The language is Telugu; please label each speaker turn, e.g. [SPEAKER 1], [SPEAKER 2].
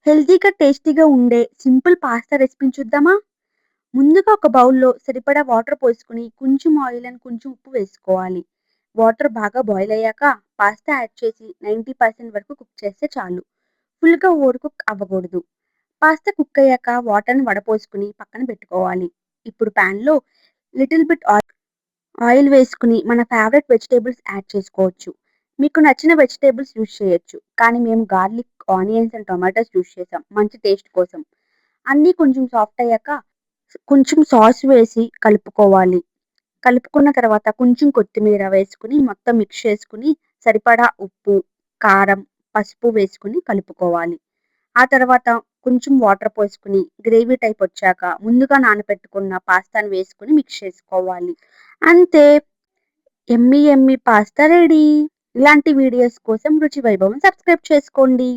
[SPEAKER 1] హెల్తీగా, టేస్టీగా ఉండే సింపుల్ పాస్తా రెసిపీని చూద్దామా? ముందుగా ఒక బౌల్‌లో సరిపడా వాటర్ పోసుకొని, కొంచెం ఆయిల్ అండ్ కొంచెం ఉప్పు వేసుకోవాలి. వాటర్ బాగా బాయిల్ అయ్యాక పాస్తా యాడ్ చేసి 90% వరకు కుక్ చేస్తే చాలు. ఫుల్‌గా ఓవర్ కుక్ అవ్వకూడదు. పాస్తా కుక్ అయ్యాక వాటర్‌ని వడపోసుకొని పక్కన పెట్టుకోవాలి. ఇప్పుడు పాన్‌లో లిటిల్ బిట్ ఆయిల్ వేసుకొని మన ఫేవరెట్ వెజిటబుల్స్ యాడ్ చేసుకోవచ్చు. మీకు నచ్చిన వెజిటబుల్స్ యూజ్ చేయొచ్చు. కానీ మేము garlic, onions and tomatoes use చేసాం మంచి టేస్ట్ కోసం. అన్నీ కొంచెం సాఫ్ట్ అయ్యాక కొంచెం సాస్ వేసి కలుపుకోవాలి. కలుపుకున్న తర్వాత కొంచెం కొత్తిమీర వేసుకొని మొత్తం మిక్స్ చేసుకొని సరిపడా ఉప్పు, కారం, పసుపు వేసుకొని కలుపుకోవాలి. ఆ తర్వాత కొంచెం వాటర్ పోసుకొని గ్రేవీ టైప్ వచ్చాక ముందుగా నానబెట్టుకున్న పాస్తాను వేసుకొని మిక్స్ చేసుకోవాలి. అంతే. యమ్మీ యమ్మీ పాస్తా రెడీ. ఇలాంటి వీడియోస్ కోసం రుచి వైభవం సబ్స్క్రైబ్ చేసుకోండి.